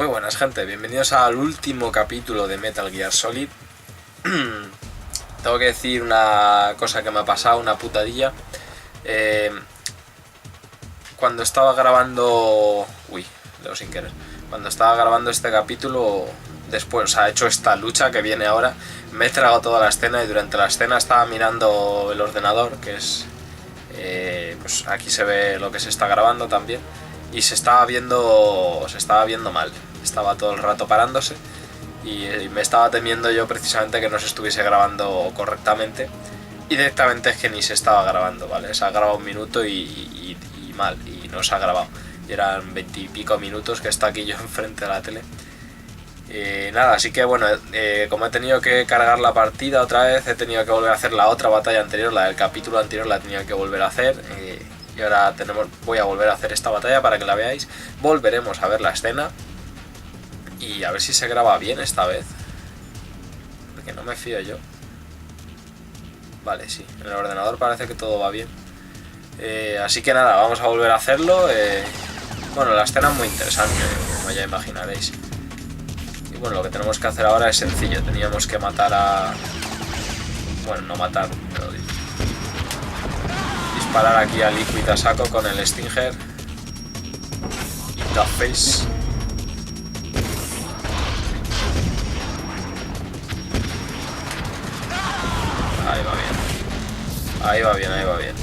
Muy buenas, gente, bienvenidos al último capítulo de Metal Gear Solid. Tengo que decir una cosa que me ha pasado, una putadilla. Cuando estaba grabando... leo sin querer. Cuando estaba grabando este capítulo, después, he hecho esta lucha que viene ahora, me he tragado toda la escena y durante la escena estaba mirando el ordenador, que es... pues aquí se ve lo que se está grabando también. Y se estaba viendo mal, estaba todo el rato parándose y me estaba temiendo yo precisamente que no se estuviese grabando correctamente, y directamente es que ni se estaba grabando, ¿vale? Se ha grabado un minuto y mal, y no se ha grabado, y eran 20 y pico minutos que está aquí yo enfrente de la tele. Nada, así que bueno, como he tenido que cargar la partida otra vez, he tenido que volver a hacer la otra batalla anterior, la del capítulo anterior la he tenido que volver a hacer. Y ahora voy a volver a hacer esta batalla para que la veáis. Volveremos a ver la escena y a ver si se graba bien esta vez, porque no me fío yo. Vale, sí, en el ordenador parece que todo va bien. Así que nada, vamos a volver a hacerlo. Bueno, la escena es muy interesante, como ya imaginaréis. Y bueno, lo que tenemos que hacer ahora es sencillo. Teníamos que matar a... Bueno, no matar, pero... disparar aquí a Liquid a saco con el Stinger y Face. Ahí va bien. Ahí va bien, ahí va bien.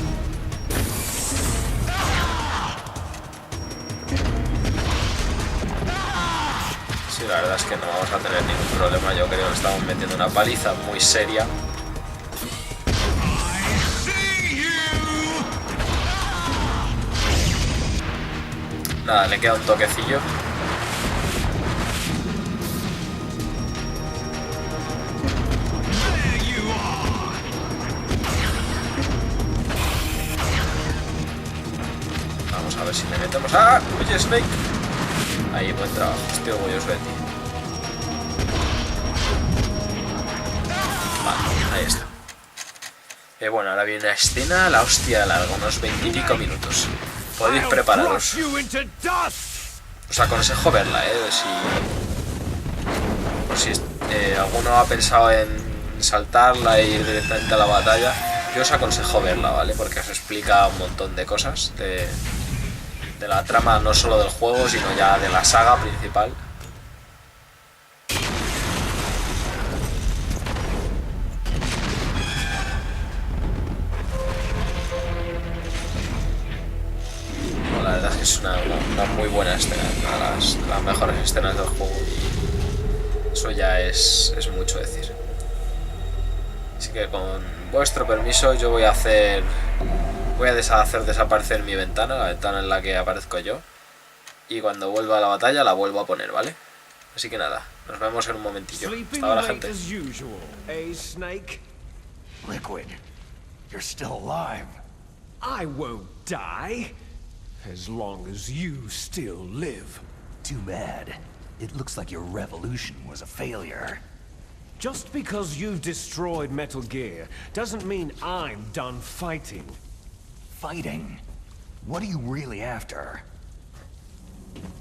Sí, la verdad es que no vamos a tener ningún problema. Yo creo que estamos metiendo una paliza muy seria. Nada, le queda un toquecillo. Vamos a ver si le metemos... ¡Ah! ¡Oye, Snake! Ahí, buen trabajo. Estoy orgulloso de ti. Vale, ahí está. Bueno, ahora viene una escena, la hostia de largo, unos 20 y pico minutos. Podéis prepararos. Os aconsejo verla, por si alguno ha pensado en saltarla e ir directamente a la batalla. Yo os aconsejo verla, ¿vale? Porque os explica un montón de cosas de la trama, no solo del juego, sino ya de la saga principal. La verdad es que es una muy buena escena, una de las mejores escenas del juego, y eso ya es mucho decir. Así que con vuestro permiso yo voy a hacer desaparecer mi ventana, la ventana en la que aparezco yo, y cuando vuelva a la batalla la vuelvo a poner, ¿vale? Así que nada, nos vemos en un momentillo. Hasta ahora, gente. Liquid, you're still alive. I won't die. As long as you still live. Too bad. It looks like your revolution was a failure. Just because you've destroyed Metal Gear doesn't mean I'm done fighting. Fighting? What are you really after?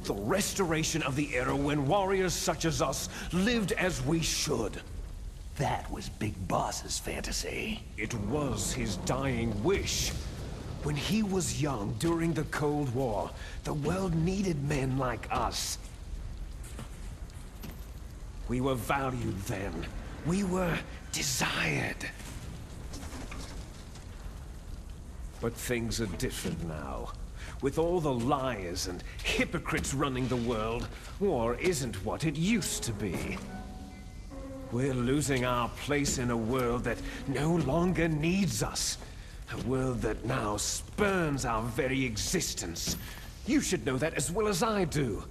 The restoration of the era when warriors such as us lived as we should. That was Big Boss's fantasy. It was his dying wish. When he was young, during the Cold War, the world needed men like us. We were valued then. We were desired. But things are different now. With all the liars and hypocrites running the world, war isn't what it used to be. We're losing our place in a world that no longer needs us. A world that now spurns our very existence. You should know that as well as I do.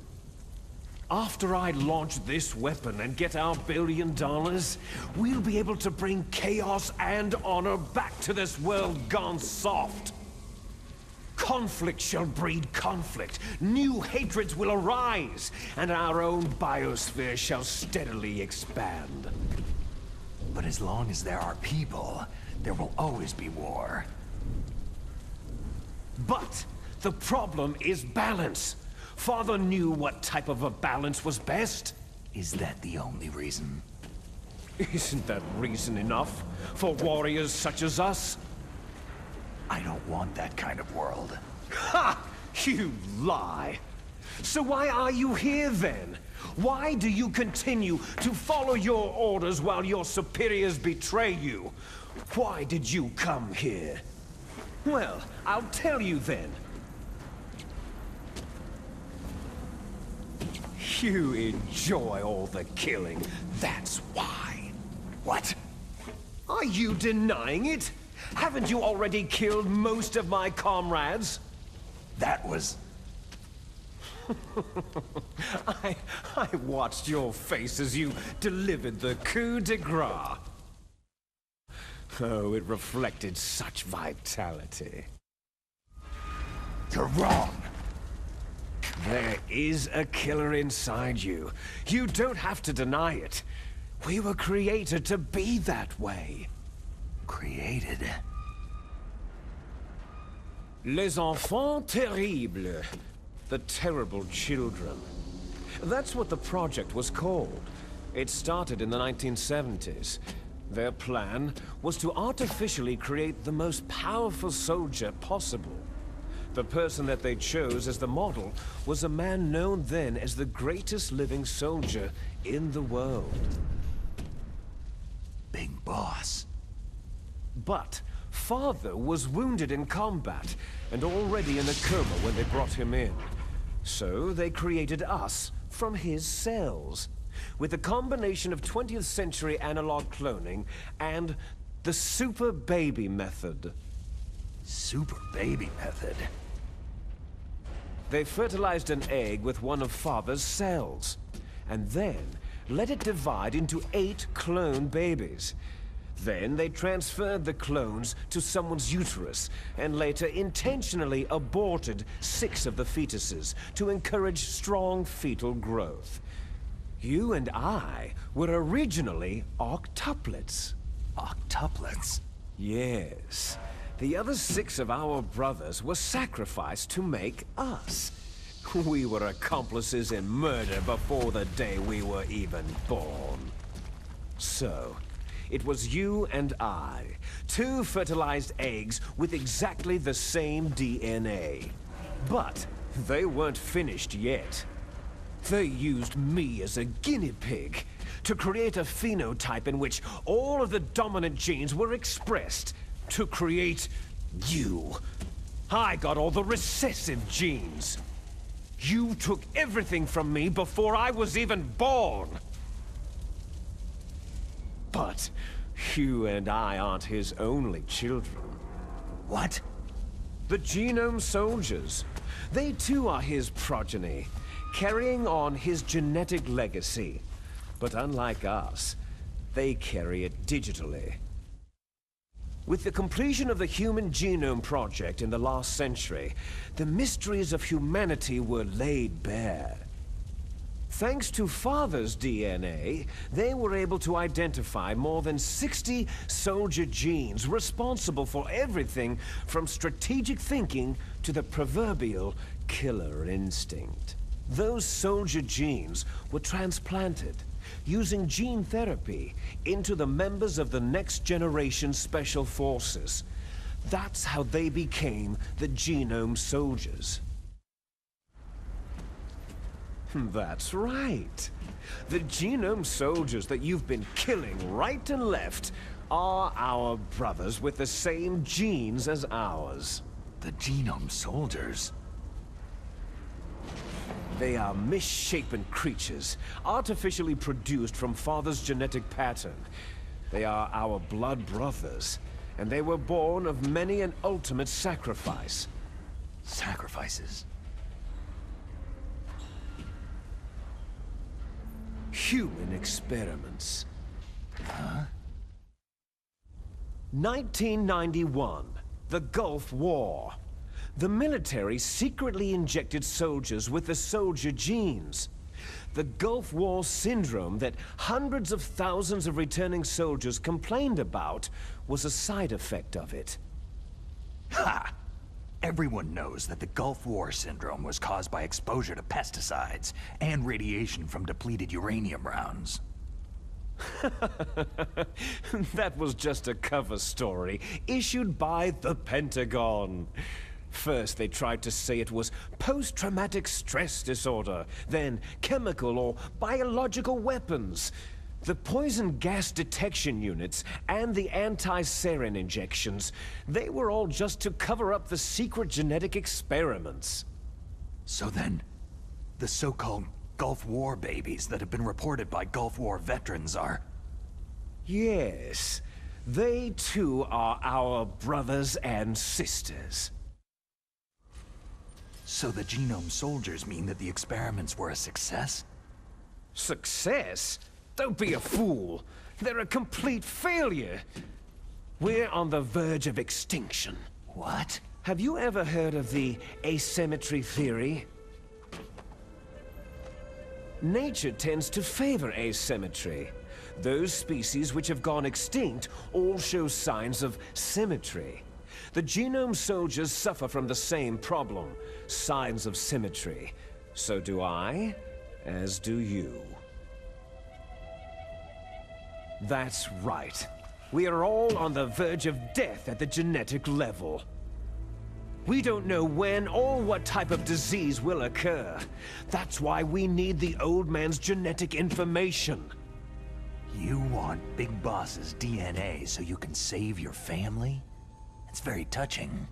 After I launch this weapon and get our $1 billion, we'll be able to bring chaos and honor back to this world gone soft. Conflict shall breed conflict. New hatreds will arise, and our own biosphere shall steadily expand. But as long as there are people, there will always be war. But the problem is balance. Father knew what type of a balance was best. Is that the only reason? Isn't that reason enough for warriors such as us? I don't want that kind of world. Ha! You lie! So why are you here then? Why do you continue to follow your orders while your superiors betray you? Why did you come here? Well, I'll tell you then. You enjoy all the killing, that's why. What? Are you denying it? Haven't you already killed most of my comrades? That was... I watched your face as you delivered the coup de grace. Oh, it reflected such vitality. You're wrong. There is a killer inside you. You don't have to deny it. We were created to be that way. Created? Les enfants terribles. The terrible children. That's what the project was called. It started in the 1970s. Their plan was to artificially create the most powerful soldier possible. The person that they chose as the model was a man known then as the greatest living soldier in the world. Big boss. But Father was wounded in combat and already in a coma when they brought him in. So they created us from his cells, with a combination of 20th century analog cloning and the super baby method. Super baby method? They fertilized an egg with one of Father's cells, and then let it divide into 8 clone babies. Then they transferred the clones to someone's uterus, and later intentionally aborted 6 of the fetuses to encourage strong fetal growth. You and I were originally octuplets. Octuplets? Yes. The other 6 of our brothers were sacrificed to make us. We were accomplices in murder before the day we were even born. So, it was you and I, 2 fertilized eggs with exactly the same DNA. But they weren't finished yet. They used me as a guinea pig to create a phenotype in which all of the dominant genes were expressed to create you. I got all the recessive genes. You took everything from me before I was even born. But you and I aren't his only children. What? The Genome Soldiers. They too are his progeny, carrying on his genetic legacy. But unlike us, they carry it digitally. With the completion of the Human Genome Project in the last century, the mysteries of humanity were laid bare. Thanks to Father's DNA, they were able to identify more than 60 soldier genes responsible for everything from strategic thinking to the proverbial killer instinct. Those soldier genes were transplanted, using gene therapy, into the members of the next generation special forces. That's how they became the Genome Soldiers. That's right. The Genome Soldiers that you've been killing right and left are our brothers with the same genes as ours. The Genome Soldiers? They are misshapen creatures, artificially produced from Father's genetic pattern. They are our blood brothers, and they were born of many an ultimate sacrifice. Sacrifices? Human experiments. Huh? 1991, the Gulf War. The military secretly injected soldiers with the soldier genes. The Gulf War syndrome that hundreds of thousands of returning soldiers complained about was a side effect of it. Ha! Everyone knows that the Gulf War syndrome was caused by exposure to pesticides and radiation from depleted uranium rounds. That was just a cover story issued by the Pentagon. First, they tried to say it was post-traumatic stress disorder, then chemical or biological weapons. The poison gas detection units and the anti-sarin injections, they were all just to cover up the secret genetic experiments. So then, the so-called Gulf War babies that have been reported by Gulf War veterans are... Yes, they too are our brothers and sisters. So the genome soldiers mean that the experiments were a success? Success? Don't be a fool. They're a complete failure. We're on the verge of extinction. What? Have you ever heard of the asymmetry theory? Nature tends to favor asymmetry. Those species which have gone extinct all show signs of symmetry. The genome soldiers suffer from the same problem, signs of symmetry. So do I, as do you. That's right. We are all on the verge of death at the genetic level. We don't know when or what type of disease will occur. That's why we need the old man's genetic information. You want Big Boss's DNA so you can save your family? It's very touching.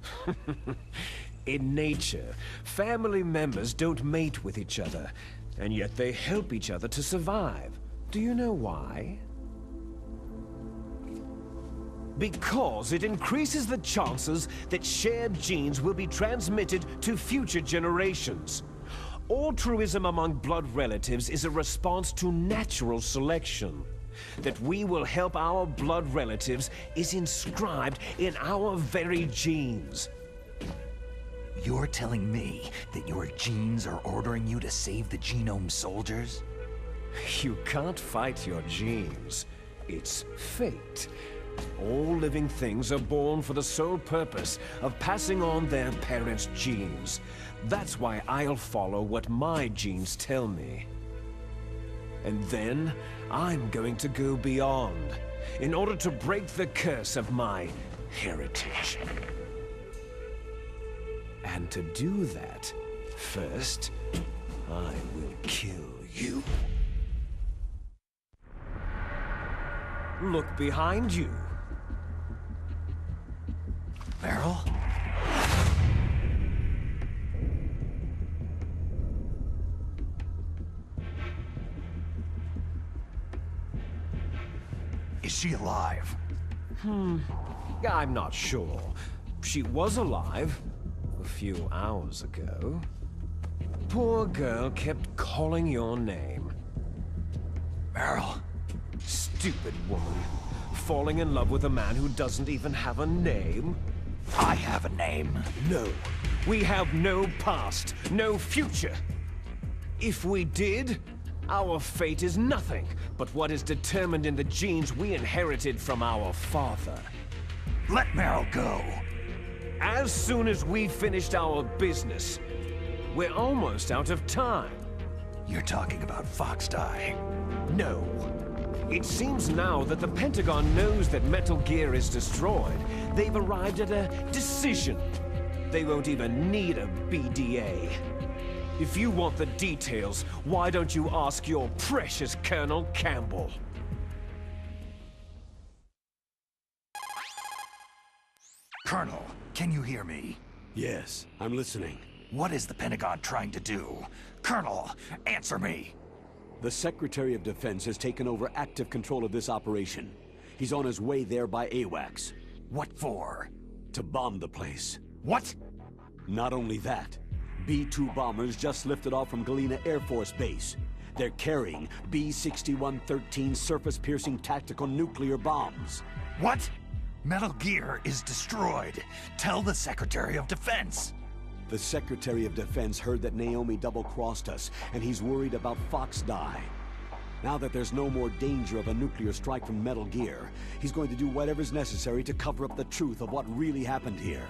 In nature, family members don't mate with each other, and yet they help each other to survive. Do you know why? Because it increases the chances that shared genes will be transmitted to future generations. Altruism among blood relatives is a response to natural selection. That we will help our blood relatives is inscribed in our very genes. You're telling me that your genes are ordering you to save the genome soldiers? You can't fight your genes. It's fate. All living things are born for the sole purpose of passing on their parents' genes. That's why I'll follow what my genes tell me. And then, I'm going to go beyond, in order to break the curse of my heritage. And to do that, first, I will kill you. Look behind you. Meryl? Is she alive? I'm not sure. She was alive a few hours ago. Poor girl kept calling your name. Meryl? Stupid woman. Falling in love with a man who doesn't even have a name? I have a name. No. We have no past, no future. If we did, our fate is nothing but what is determined in the genes we inherited from our father. Let Meryl go. As soon as we finished our business, we're almost out of time. You're talking about Fox Die. No. It seems now that the Pentagon knows that Metal Gear is destroyed. They've arrived at a decision. They won't even need a BDA. If you want the details, why don't you ask your precious Colonel Campbell? Colonel, can you hear me? Yes, I'm listening. What is the Pentagon trying to do? Colonel, answer me! The Secretary of Defense has taken over active control of this operation. He's on his way there by AWACS. What for? To bomb the place. What? Not only that, B-2 bombers just lifted off from Galena Air Force Base. They're carrying B-6113 surface-piercing tactical nuclear bombs. What? Metal Gear is destroyed. Tell the Secretary of Defense. The Secretary of Defense heard that Naomi double-crossed us, and he's worried about Fox Die. Now that there's no more danger of a nuclear strike from Metal Gear, he's going to do whatever's necessary to cover up the truth of what really happened here.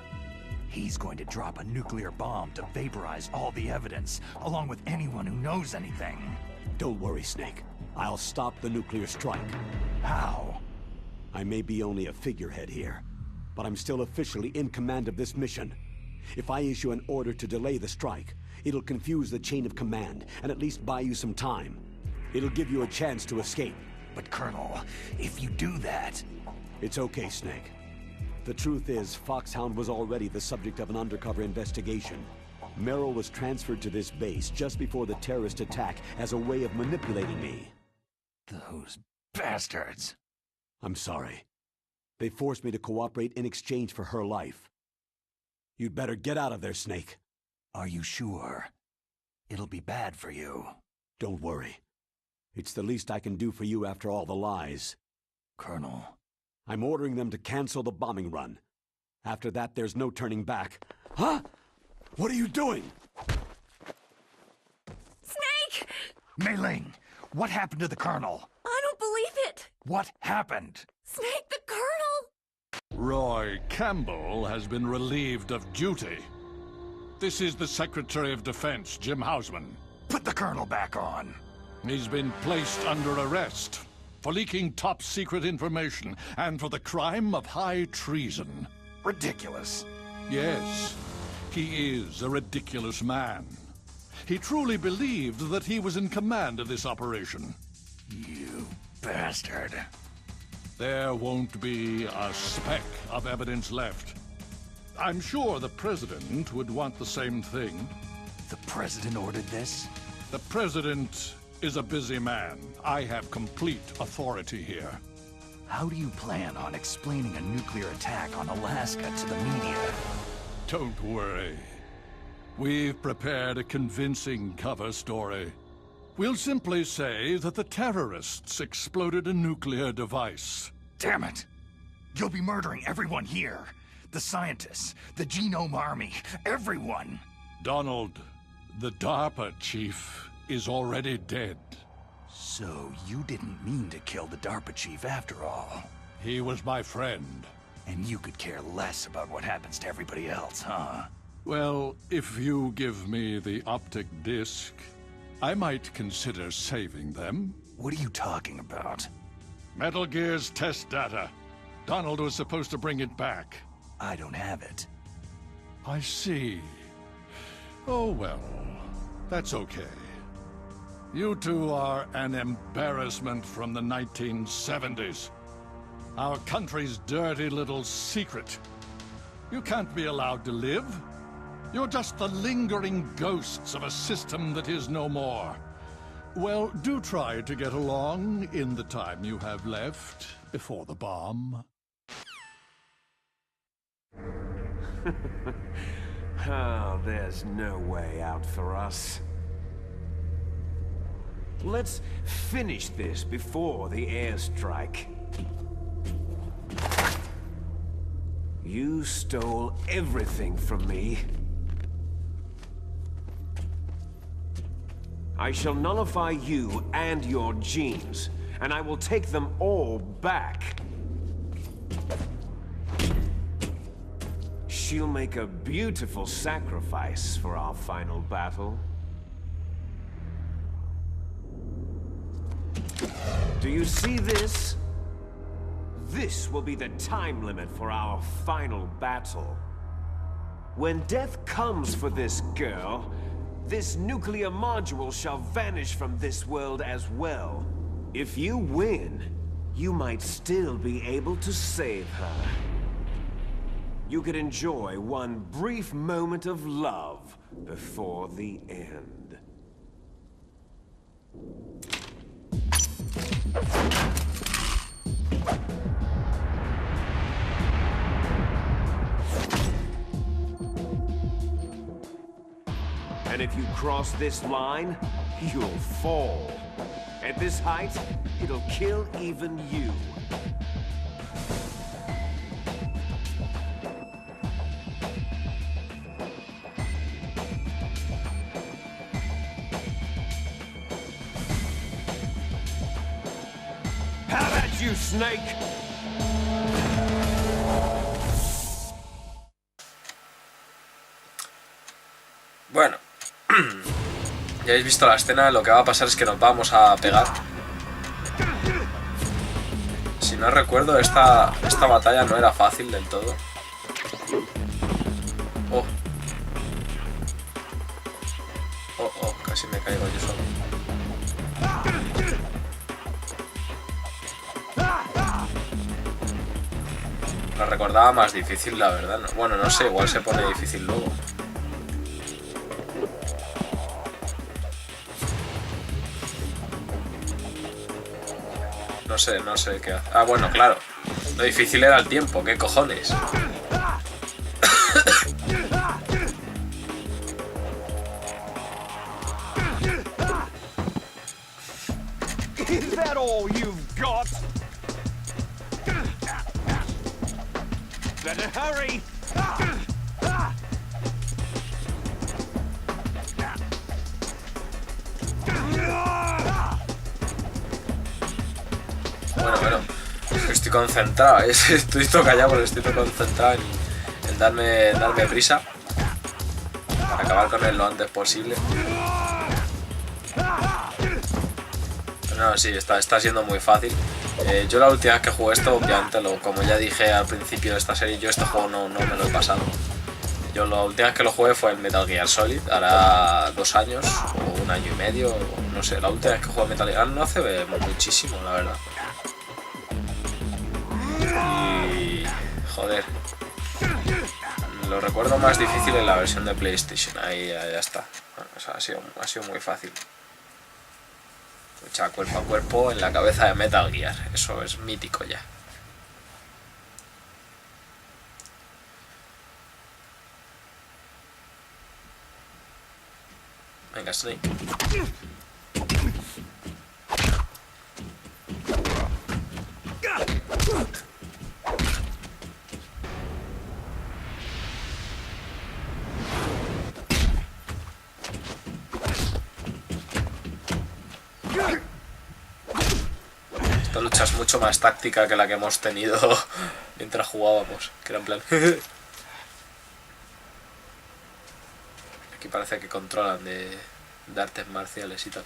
He's going to drop a nuclear bomb to vaporize all the evidence, along with anyone who knows anything. Don't worry, Snake. I'll stop the nuclear strike. How? I may be only a figurehead here, but I'm still officially in command of this mission. If I issue an order to delay the strike, it'll confuse the chain of command and at least buy you some time. It'll give you a chance to escape. But Colonel, if you do that... It's okay, Snake. The truth is, Foxhound was already the subject of an undercover investigation. Merrill was transferred to this base just before the terrorist attack as a way of manipulating me. Those bastards. I'm sorry. They forced me to cooperate in exchange for her life. You'd better get out of there, Snake. Are you sure? It'll be bad for you. Don't worry. It's the least I can do for you after all the lies. Colonel. I'm ordering them to cancel the bombing run. After that, there's no turning back. Huh? What are you doing? Snake! Mei Ling, what happened to the Colonel? I don't believe it! What happened? Snake, the Colonel! Roy Campbell has been relieved of duty. This is the Secretary of Defense, Jim Houseman. Put the Colonel back on. He's been placed under arrest for leaking top-secret information and for the crime of high treason. Ridiculous. Yes, he is a ridiculous man. He truly believed that he was in command of this operation. You bastard. There won't be a speck of evidence left. I'm sure the President would want the same thing. The President ordered this? The President is a busy man. I have complete authority here. How do you plan on explaining a nuclear attack on Alaska to the media? Don't worry. We've prepared a convincing cover story. We'll simply say that the terrorists exploded a nuclear device. Damn it! You'll be murdering everyone here. The scientists, the Genome Army, everyone. Donald, the DARPA chief, is already dead. So you didn't mean to kill the DARPA chief after all. He was my friend. And you could care less about what happens to everybody else, huh? Well, if you give me the optic disc, I might consider saving them. What are you talking about? Metal Gear's test data. Donald was supposed to bring it back. I don't have it. I see. Oh well, that's okay. You two are an embarrassment from the 1970s. Our country's dirty little secret. You can't be allowed to live. You're just the lingering ghosts of a system that is no more. Well, do try to get along in the time you have left before the bomb. Oh, there's no way out for us. Let's finish this before the airstrike. You stole everything from me. I shall nullify you and your genes, and I will take them all back. She'll make a beautiful sacrifice for our final battle. Do you see this? This will be the time limit for our final battle. When death comes for this girl, this nuclear module shall vanish from this world as well. If you win, you might still be able to save her. You could enjoy one brief moment of love before the end. And if you cross this line, you'll fall. At this height, it'll kill even you. How about you, Snake? Ya habéis visto la escena, lo que va a pasar es que nos vamos a pegar. Si no recuerdo, esta batalla no era fácil del todo. Oh. Oh, casi me caigo yo solo. La recordaba más difícil, la verdad. Bueno, no sé, igual se pone difícil luego. No sé qué hace. Ah, bueno, claro. Lo difícil era el tiempo, ¿qué cojones? Is that all you've got? Better hurry! Bueno, estoy concentrado, estoy todo callado porque estoy todo concentrado en darme prisa para acabar con él lo antes posible. No, sí, está siendo muy fácil. Yo la última vez que jugué esto, obviamente, como ya dije al principio de esta serie, yo este juego no me lo he pasado. Yo la última vez que lo jugué fue en Metal Gear Solid, hará 2 años o 1 año y medio, no sé, la última vez que jugué Metal Gear no hace muchísimo, la verdad. Y... joder. Lo recuerdo más difícil en la versión de PlayStation, ahí ya está. O sea, ha sido muy fácil. Lucha cuerpo a cuerpo en la cabeza de Metal Gear, eso es mítico ya. Venga, Snake. Esta lucha es mucho más táctica que la que hemos tenido mientras jugábamos, que era en plan... Aquí parece que controlan de artes marciales y tal.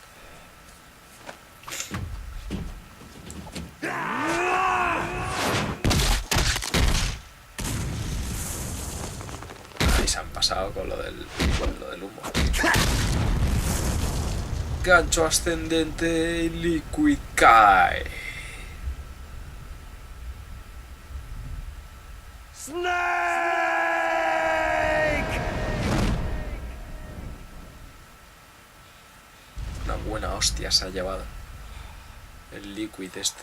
Ahí se han pasado con lo del humo. Gancho ascendente y Liquid cae. Snake! Una buena hostia se ha llevado el Liquid este.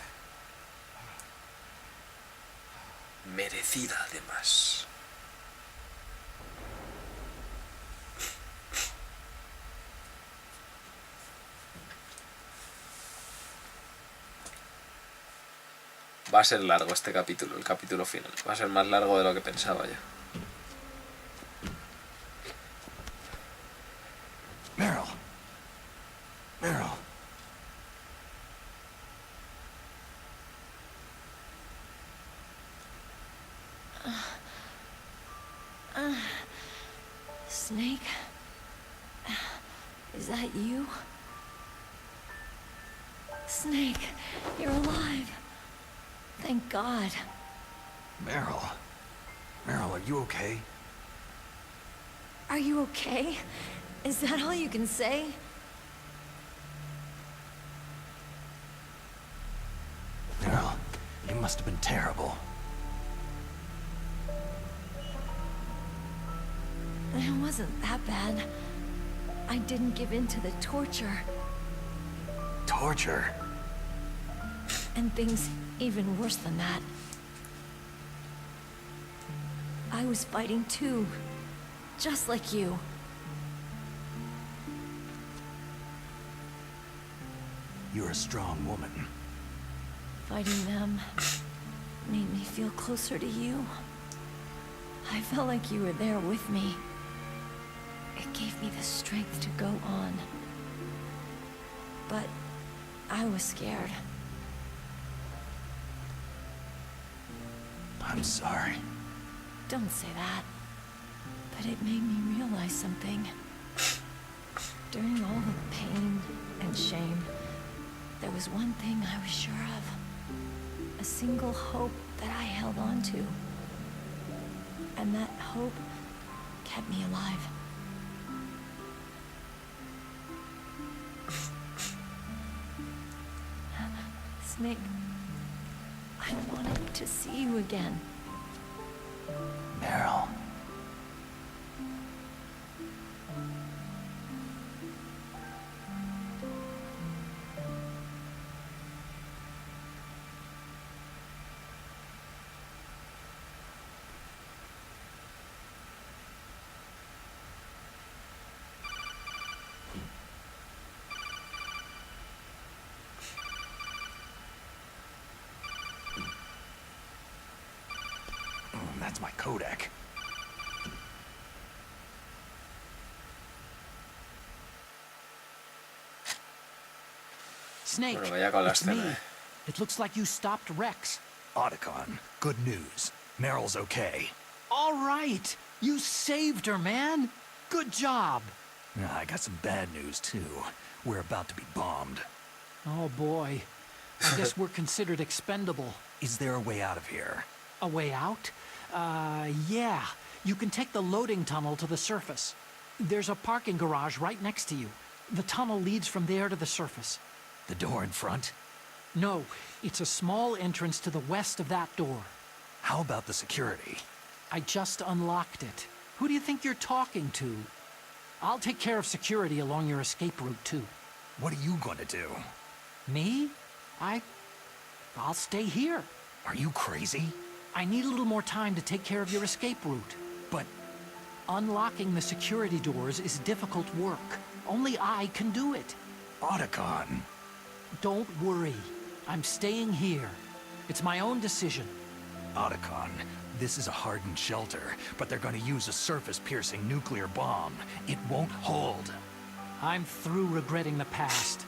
Merecida además. Va a ser largo este capítulo, el capítulo final. Va a ser más largo de lo que pensaba ya. Meryl. Snake? Is that you? Snake, you're alive. Thank God. Meryl, are you okay? Are you okay? Is that all you can say? Meryl, you must have been terrible. It wasn't that bad. I didn't give in to the torture. Torture? And things even worse than that. I was fighting too. Just like you. You're a strong woman. Fighting them made me feel closer to you. I felt like you were there with me. It gave me the strength to go on. But I was scared. I'm sorry. Don't say that. But it made me realize something. During all the pain and shame, there was one thing I was sure of. A single hope that I held on to. And that hope kept me alive. Snake, I wanted to see you again. Meryl. That's my Kodak. Snake, Bueno, vaya con la it's me. escena, It looks like you stopped Rex. Otacon, good news. Meryl's okay. All right. You saved her, man. Good job. I got some bad news, too. We're about to be bombed. Oh, boy. I guess we're considered expendable. Is there a way out of here? A way out? Yeah. You can take the loading tunnel to the surface. There's a parking garage right next to you. The tunnel leads from there to the surface. The door in front? No, it's a small entrance to the west of that door. How about the security? I just unlocked it. Who do you think you're talking to? I'll take care of security along your escape route, too. What are you going to do? Me? I'll stay here. Are you crazy? I need a little more time to take care of your escape route. But Unlocking the security doors is difficult work. Only I can do it. Otacon. Don't worry. I'm staying here. It's my own decision. Otacon, this is a hardened shelter, but they're going to use a surface-piercing nuclear bomb. It won't hold. I'm through regretting the past.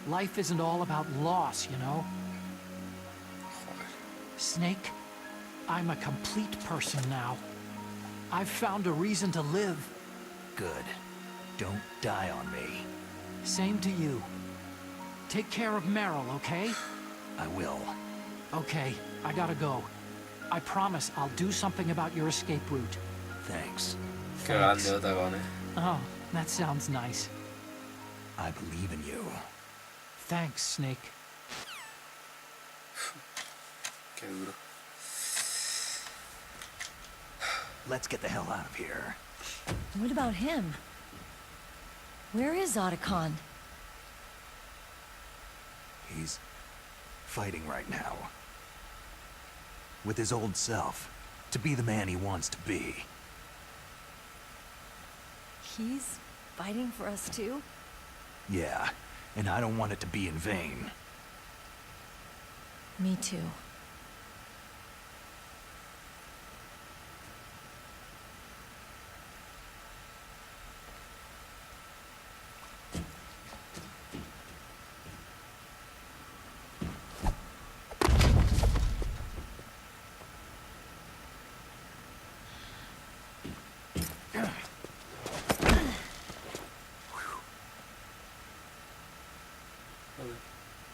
Life isn't all about loss, you know? Snake, I'm a complete person now. I've found a reason to live. Good. Don't die on me. Same to you. Take care of Meryl, okay? I will. Okay, I gotta go. I promise I'll do something about your escape route. Thanks. Qué grande Otacon, Oh, that sounds nice. I believe in you. Thanks, Snake. Qué duro. Let's get the hell out of here. What about him? Where is Otacon? He's fighting right now. With his old self. To be the man he wants to be. He's fighting for us too? Yeah, and I don't want it to be in vain. Me too.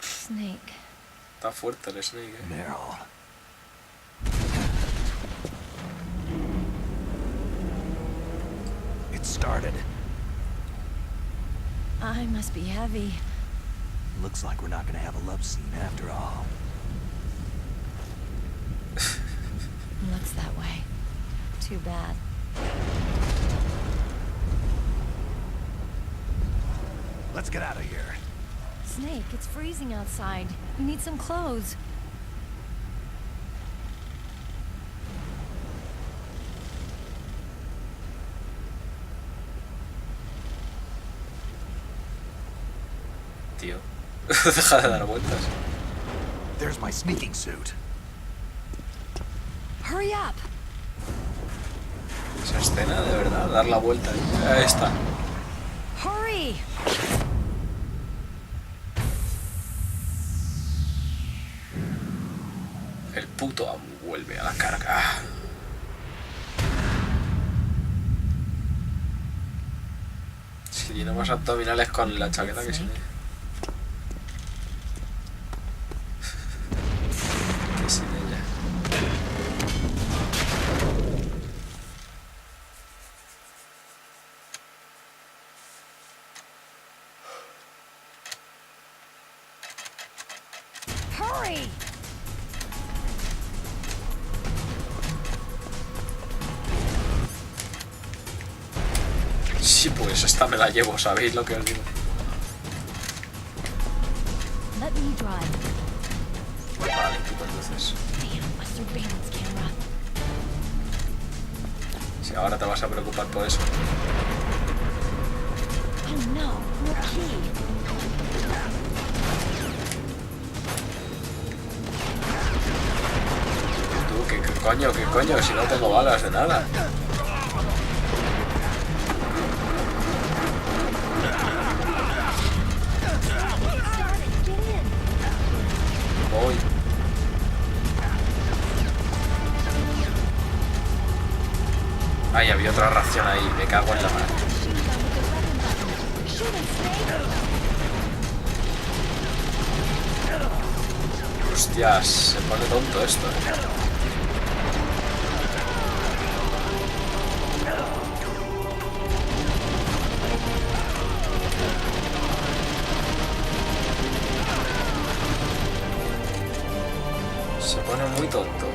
Snake. Está fuerte el Snake, Meryl. It started. I must be heavy. Looks like we're not gonna have a love scene after all. Looks that way. Too bad. Let's get out of here. Snake, it's freezing outside. We need some clothes. tío. Deja de dar vueltas. There's my sneaking suit. Hurry up. Esa escena, de verdad, dar la vuelta. Ahí está. Hurry. El puto amo vuelve a la carga. Sí, Se llenó más abdominales con la chaqueta que sin ella. Que sin ella. Hurry! Sí, pues esta me la llevo, ¿sabéis lo que os digo? Let me drive. Vale, tú conduces. Damn, my surveillance camera. Si ahora te vas a preocupar por eso. Oh no, no key. Tú, qué coño, si no tengo balas de nada. Voy. Ay, había otra ración ahí, me cago en la mano. Hostias, se pone tonto esto, Se pone muy tonto.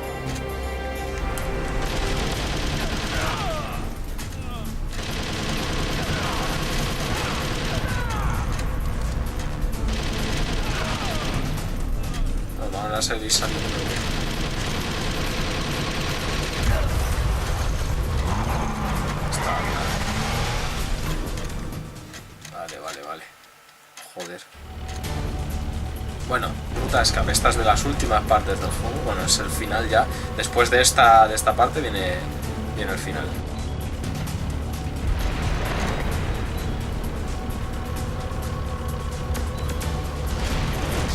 Van a seguir saliendo. Vale. Joder. Bueno, ruta de escape. Esta es de las últimas partes del juego. Bueno, es el final ya. Después de esta parte viene el final.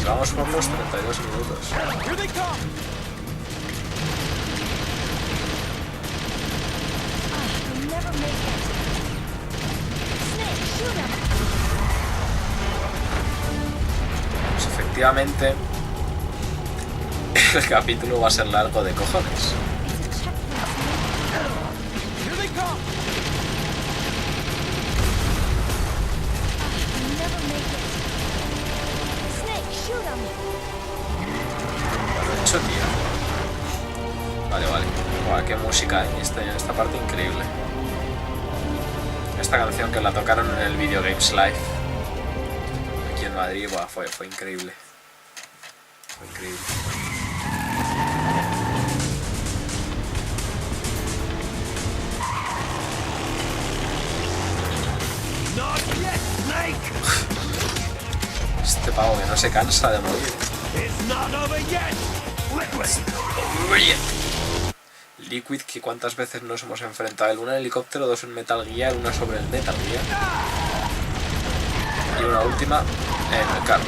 Y vamos por los 32 minutos. Here they come! You'll never make it. Snake, shoot him! Pues efectivamente el capítulo va a ser largo de cojones. It's a checkpoint. Here they come! You'll never make it. Snake, shoot him! Lo he hecho, tío. Vale. Buah, qué música en esta parte increíble. Esta canción que la tocaron en el Video Games Live aquí en Madrid, buah, fue increíble. Fue increíble. Not yet, Snake! Este pavo que no se cansa de morir. It's not over yet! Liquid, que cuántas veces nos hemos enfrentado a él. Una en helicóptero, dos en Metal Gear, una sobre el Metal Gear. Y una última en el carro.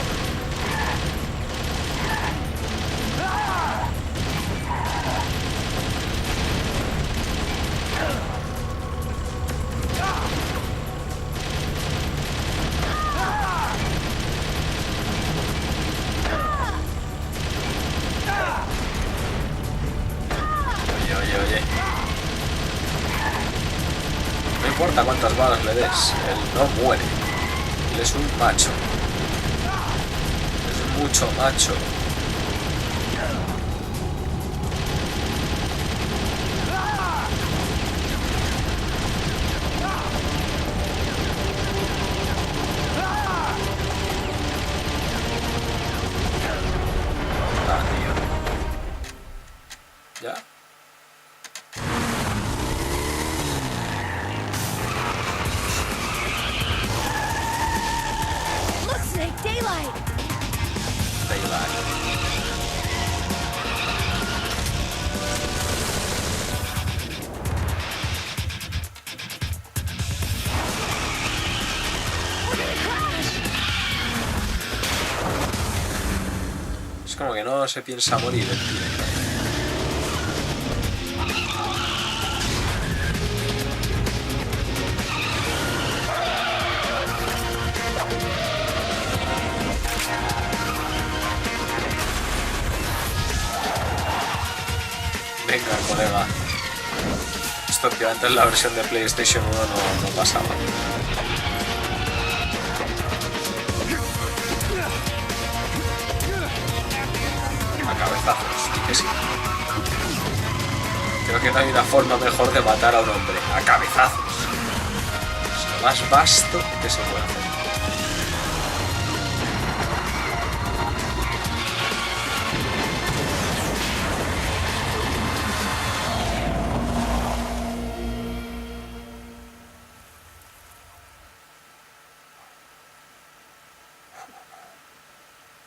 Oye. No importa cuántas balas le des, él no muere. Él es un macho. Es mucho macho. Ah, tío. ¿Ya? Look, Snake, daylight! Es como que no se piensa morir el tío. Venga, colega. Esto que antes en la versión de PlayStation 1 no pasaba. A cabezazos, y que sí. Creo que no hay una forma mejor de matar a un hombre. A cabezazos. Es lo más vasto que se puede hacer.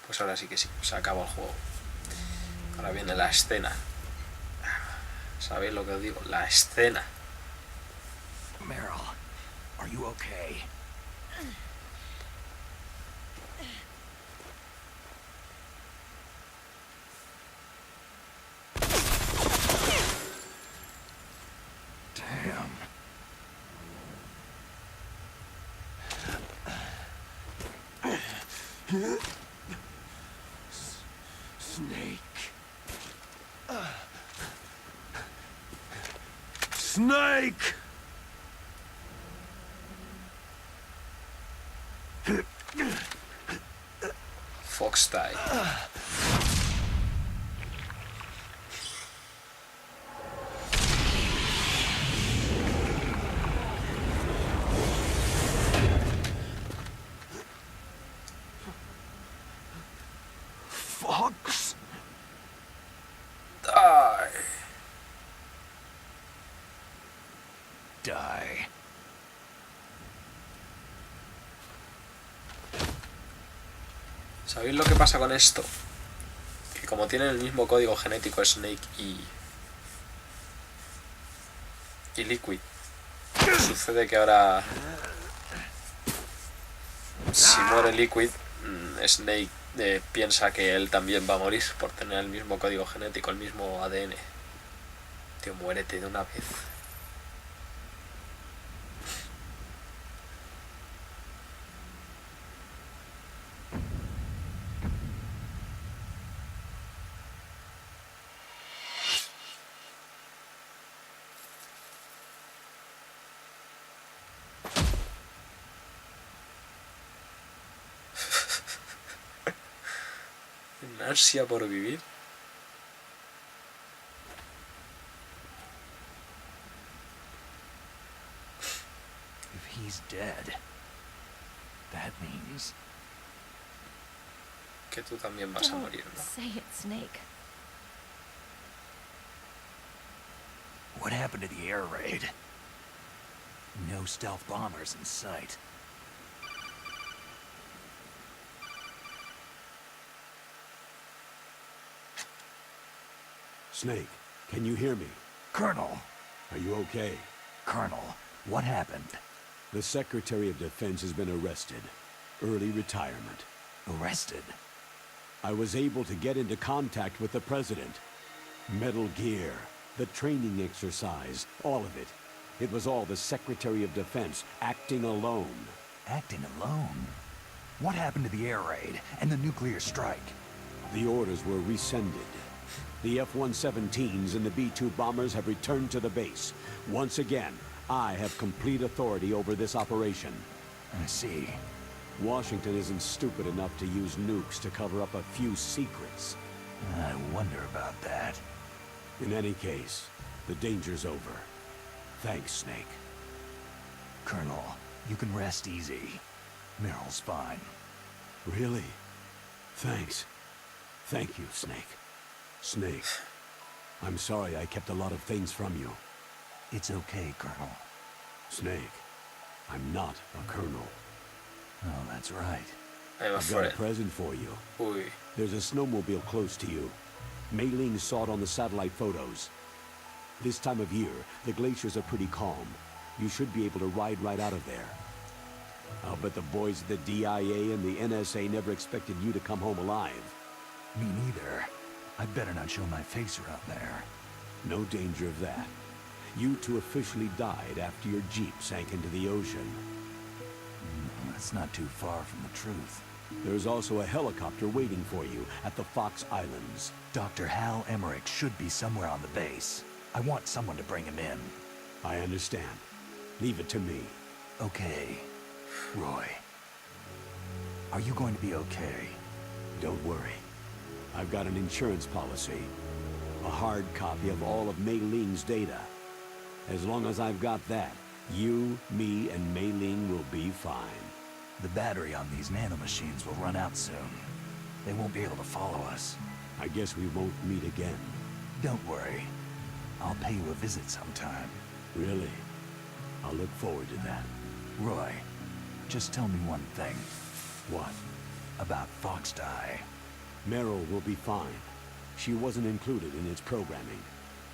Pues ahora sí que sí, se acaba el juego. Ahora viene la escena. ¿Sabéis lo que os digo? La escena. Meryl, are you okay? Damn. Snake. Snake! Fox style. Fox? Die. Die. ¿Sabéis lo que pasa con esto? Que como tienen el mismo código genético Snake y Liquid, sucede que ahora si muere Liquid, Snake piensa que él también va a morir por tener el mismo código genético, el mismo ADN. Tío, muérete de una vez. Ansia por vivir. If he's dead, that means... Que tú también vas a morir, ¿no? Say it, Snake. What happened to the air raid? No stealth bombers in sight. Snake, can you hear me? Colonel! Are you okay? Colonel, what happened? The Secretary of Defense has been arrested. Early retirement. Arrested? I was able to get into contact with the President. Metal Gear, the training exercise, all of it. It was all the Secretary of Defense acting alone. Acting alone? What happened to the air raid and the nuclear strike? The orders were rescinded. The F-117s and the B-2 bombers have returned to the base. Once again, I have complete authority over this operation. I see. Washington isn't stupid enough to use nukes to cover up a few secrets. I wonder about that. In any case, the danger's over. Thanks, Snake. Colonel, you can rest easy. Meryl's fine. Really? Thanks. Thank you, Snake. Snake, I'm sorry I kept a lot of things from you. It's okay, Colonel. Snake, I'm not a colonel. Oh, that's right. I'm I've got a afraid. present for you. Uy. There's a snowmobile close to you. Mei Ling saw it on the satellite photos. This time of year, the glaciers are pretty calm. You should be able to ride right out of there. I'll bet the boys at the DIA and the NSA never expected you to come home alive. Me neither. I'd better not show my face around there. No danger of that. You two officially died after your Jeep sank into the ocean. That's not too far from the truth. There's also a helicopter waiting for you at the Fox Islands. Dr. Hal Emmerich should be somewhere on the base. I want someone to bring him in. I understand. Leave it to me. Okay. Roy. Are you going to be okay? Don't worry. I've got an insurance policy. A hard copy of all of Mei Ling's data. As long as I've got that, you, me, and Mei Ling will be fine. The battery on these nanomachines will run out soon. They won't be able to follow us. I guess we won't meet again. Don't worry. I'll pay you a visit sometime. Really? I'll look forward to that. Roy, just tell me one thing. What? About Fox Die. Meryl will be fine. She wasn't included in its programming.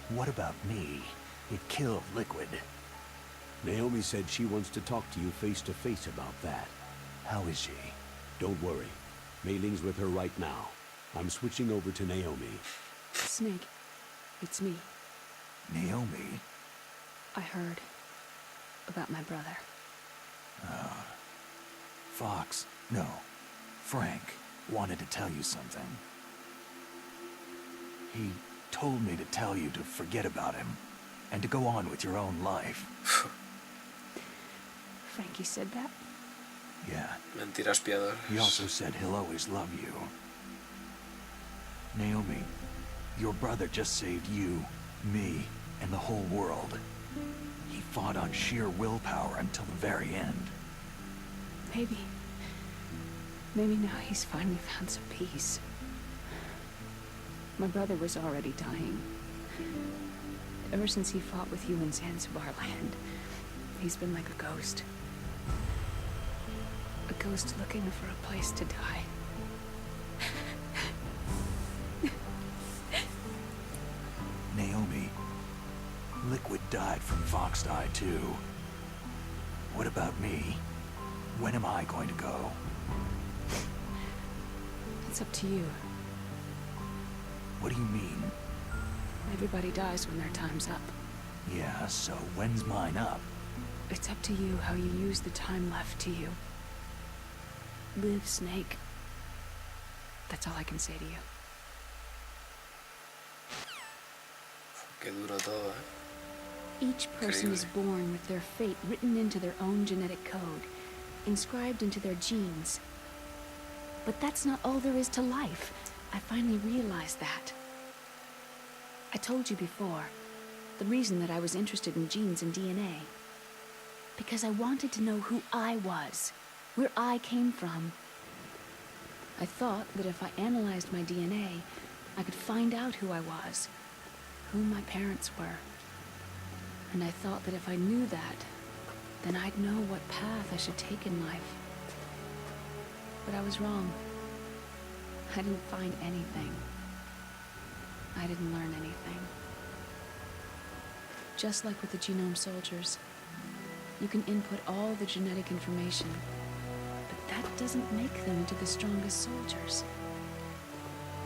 What about me? It killed Liquid. Naomi said she wants to talk to you face to face about that. How is she? Don't worry. Mei Ling's with her right now. I'm switching over to Naomi. Snake, it's me. Naomi? I heard about my brother. Fox, no, Frank wanted to tell you something. He told me to tell you to forget about him and to go on with your own life. Frankie said that? Yeah. Mentiras piadoras. He also said he'll always love you. Naomi, your brother just saved you, me, and the whole world. He fought on sheer willpower until the very end. Maybe now he's finally found some peace. My brother was already dying. Ever since he fought with you in Zanzibar land, he's been like a ghost. A ghost looking for a place to die. Naomi, Liquid died from Fox Die too. What about me? When am I going to go? It's up to you. What do you mean? Everybody dies when their time's up. Yeah, so when's mine up? It's up to you how you use the time left to you. Live, Snake. That's all I can say to you. Qué duro todo, Each person is Increíble. born with their fate written into their own genetic code, inscribed into their genes. But that's not all there is to life. I finally realized that. I told you before, the reason that I was interested in genes and DNA. Because I wanted to know who I was, where I came from. I thought that if I analyzed my DNA, I could find out who I was, who my parents were. And I thought that if I knew that, then I'd know what path I should take in life. But I was wrong. I didn't find anything. I didn't learn anything. Just like with the genome soldiers, you can input all the genetic information, but that doesn't make them into the strongest soldiers.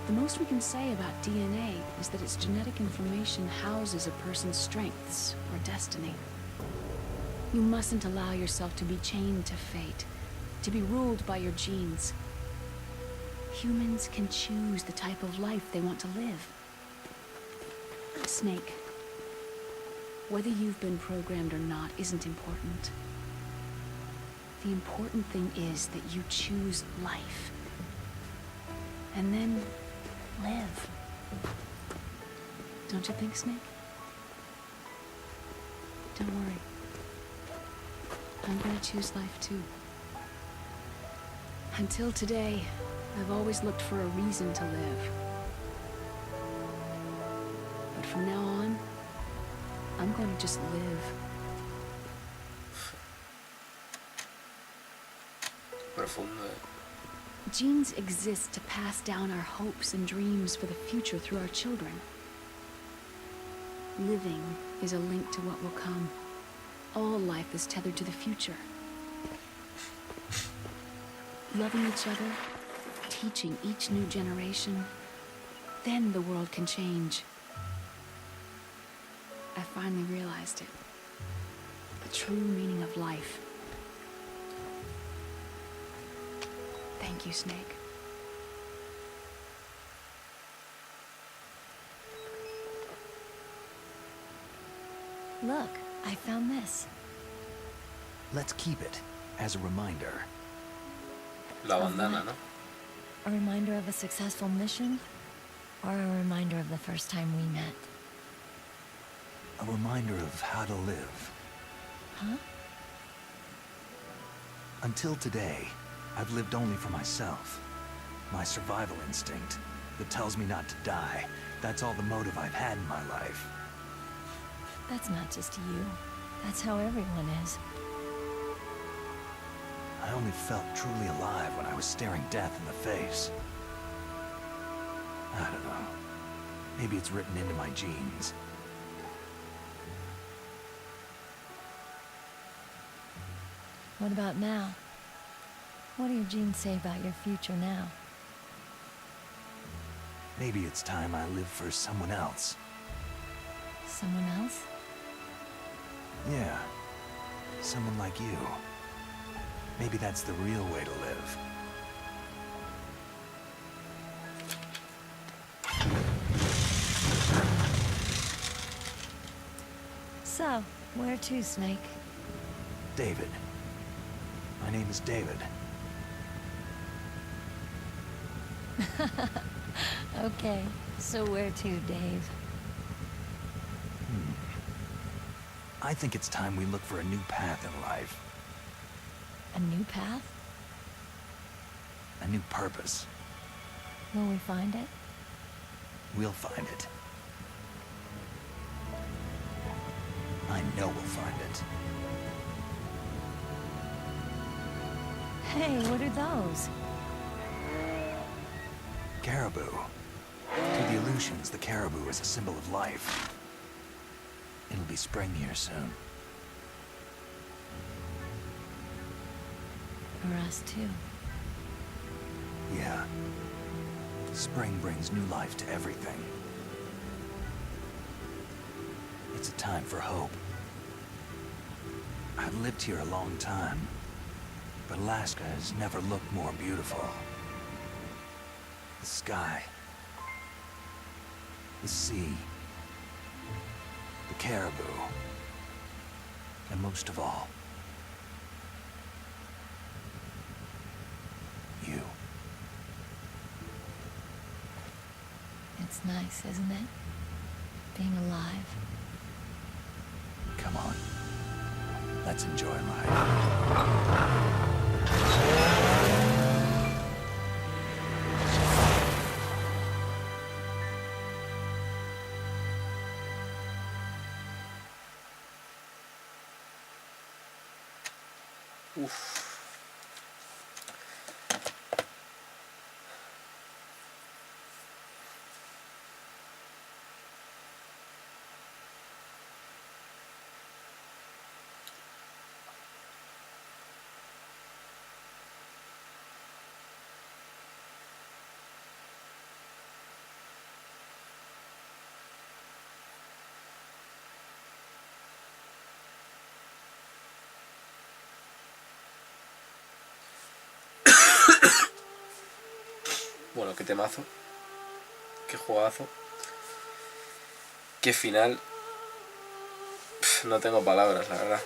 The most we can say about DNA is that its genetic information houses a person's strengths or destiny. You mustn't allow yourself to be chained to fate, to be ruled by your genes. Humans can choose the type of life they want to live. Snake, whether you've been programmed or not isn't important. The important thing is that you choose life. And then live. Don't you think, Snake? Don't worry. I'm gonna choose life too. Until today, I've always looked for a reason to live. But from now on, I'm going to just live. Profundo, Genes exist to pass down our hopes and dreams for the future through our children. Living is a link to what will come. All life is tethered to the future. Loving each other, teaching each new generation, then the world can change. I finally realized it. The true meaning of life. Thank you, Snake. Look, I found this. Let's keep it as a reminder. La bandana, ¿no? A reminder of a successful mission? Or a reminder of the first time we met? A reminder of how to live. Huh? Until today, I've lived only for myself. My survival instinct that tells me not to die. That's all the motive I've had in my life. That's not just you. That's how everyone is. I only felt truly alive when I was staring death in the face. I don't know. Maybe it's written into my genes. What about now? What do your genes say about your future now? Maybe it's time I live for someone else. Someone else? Yeah. Someone like you. Maybe that's the real way to live. So, where to, Snake? David. My name is David. Okay, so where to, Dave? I think it's time we look for a new path in life. A new path? A new purpose. Will we find it? We'll find it. I know we'll find it. Hey, what are those? Caribou. To the Aleutians, the caribou is a symbol of life. It'll be spring here soon. For us, too. Yeah. Spring brings new life to everything. It's a time for hope. I've lived here a long time, but Alaska has never looked more beautiful. The sky, the sea, the caribou, and most of all, you. It's nice, isn't it? Being alive. Come on, let's enjoy life. Uf. Bueno, qué temazo, qué juegazo, qué final. No tengo palabras, la verdad.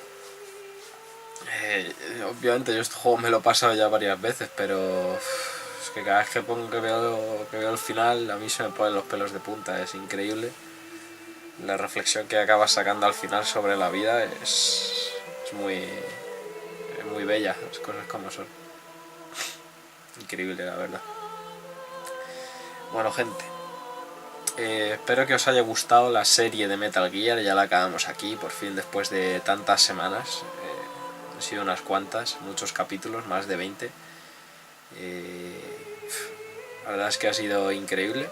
Obviamente yo este juego me lo he pasado ya varias veces, pero es que cada vez que veo el final a mí se me ponen los pelos de punta. Es increíble la reflexión que acabas sacando al final sobre la vida. Es muy bella, las cosas como son. Increíble, la verdad. Bueno, gente, espero que os haya gustado la serie de Metal Gear. Ya la acabamos aquí, por fin, después de tantas semanas. Han sido unas cuantas, muchos capítulos, más de 20. La verdad es que ha sido increíble.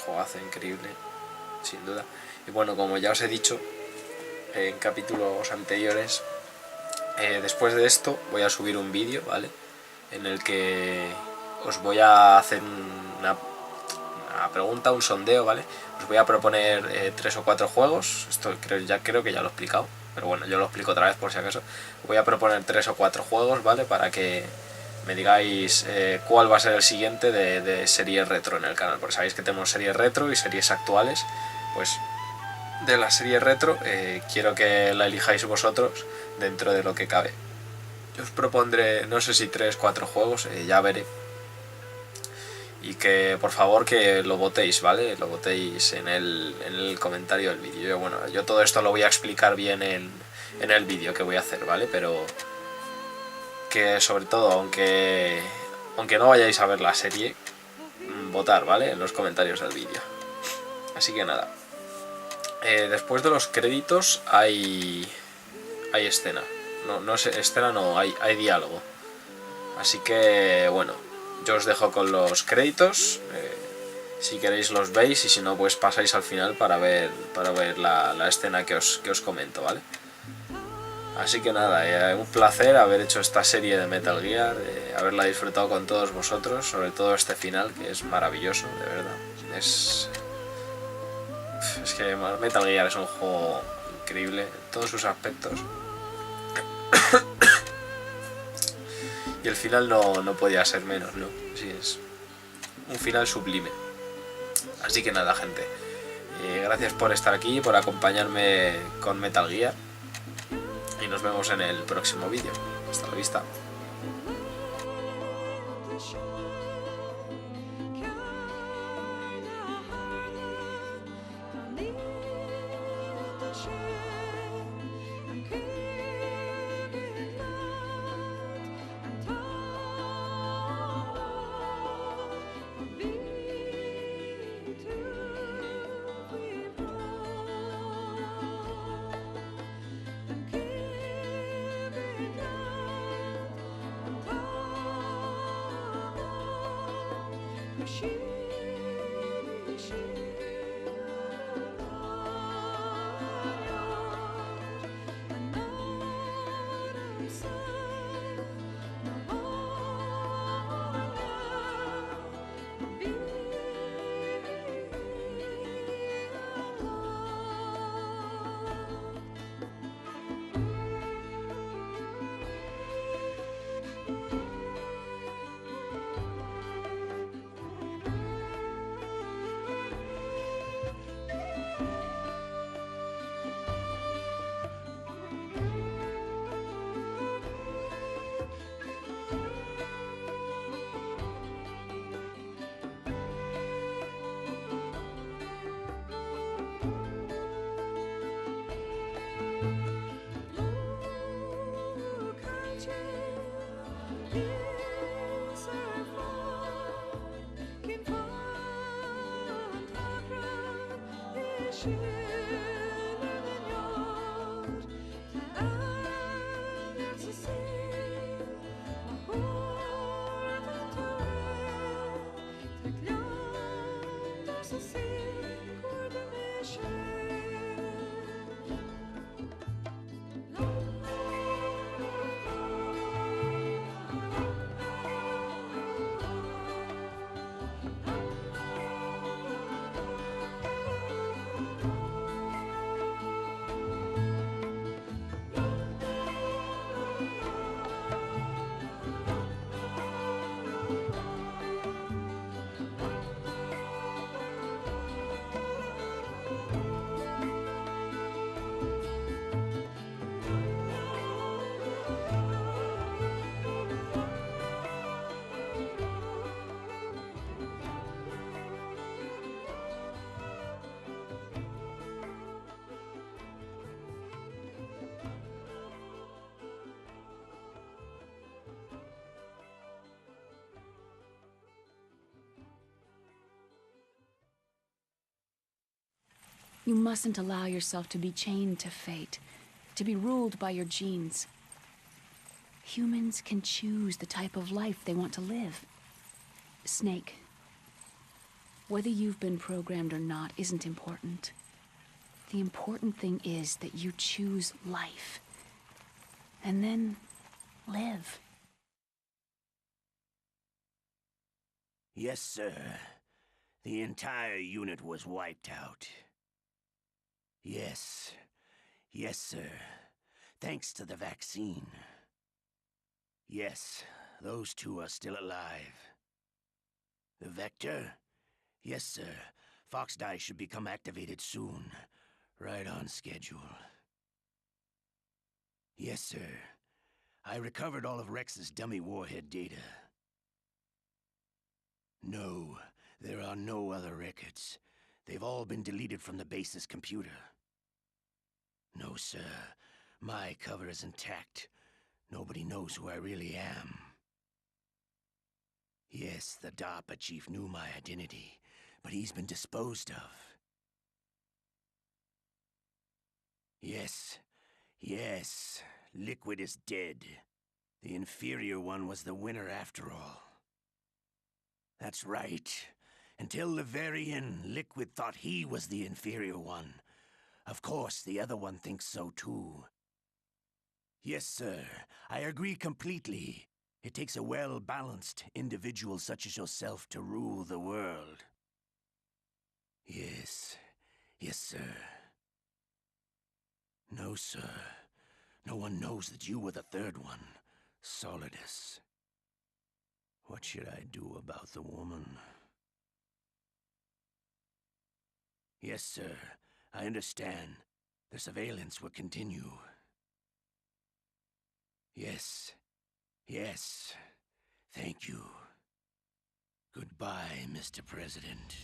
Juegazo increíble, sin duda. Y bueno, como ya os he dicho en capítulos anteriores, después de esto voy a subir un vídeo, ¿vale? En el que os voy a hacer una pregunta, un sondeo, ¿vale? Os voy a proponer 3 o 4 juegos. Esto creo que ya lo he explicado, pero bueno, yo lo explico otra vez por si acaso. Os voy a proponer 3 o 4 juegos, ¿vale? Para que me digáis cuál va a ser el siguiente de series retro en el canal, porque sabéis que tenemos series retro y series actuales. Pues de la serie retro quiero que la elijáis vosotros dentro de lo que cabe. Yo os propondré, no sé si 3-4 juegos, ya veré. Y que por favor que lo votéis, ¿vale? Lo votéis en el comentario del vídeo. Yo todo esto lo voy a explicar bien en el vídeo que voy a hacer, ¿vale? Pero que sobre todo, aunque no vayáis a ver la serie, votar, ¿vale? En los comentarios del vídeo. Así que nada. Después de los créditos hay escena. No sé, escena no, hay diálogo. Así que bueno, yo os dejo con los créditos. Si queréis los veis y si no pues pasáis al final para ver la escena que os comento, ¿vale? Así que nada, un placer haber hecho esta serie de Metal Gear, haberla disfrutado con todos vosotros, sobre todo este final que es maravilloso, de verdad. Es que Metal Gear es un juego increíble en todos sus aspectos. Y el final no podía ser menos, ¿no? Sí, es un final sublime. Así que nada, gente. Gracias por estar aquí, por acompañarme con Metal Gear. Y nos vemos en el próximo vídeo. Hasta la vista. You mustn't allow yourself to be chained to fate, to be ruled by your genes. Humans can choose the type of life they want to live. Snake, whether you've been programmed or not isn't important. The important thing is that you choose life. And then live. Yes, sir. The entire unit was wiped out. Yes. Yes, sir. Thanks to the vaccine. Yes, those two are still alive. The Vector? Yes, sir. Fox Die should become activated soon. Right on schedule. Yes, sir. I recovered all of Rex's dummy warhead data. No, there are no other records. They've all been deleted from the base's computer. No, sir. My cover is intact. Nobody knows who I really am. Yes, the DARPA chief knew my identity, but he's been disposed of. Yes, Liquid is dead. The inferior one was the winner after all. That's right. Until the very end, Liquid thought he was the inferior one. Of course, the other one thinks so too. Yes, sir. I agree completely. It takes a well-balanced individual such as yourself to rule the world. Yes, sir. No, sir. No one knows that you were the third one, Solidus. What should I do about the woman? Yes, sir. I understand. The surveillance will continue. Yes. Thank you. Goodbye, Mr. President.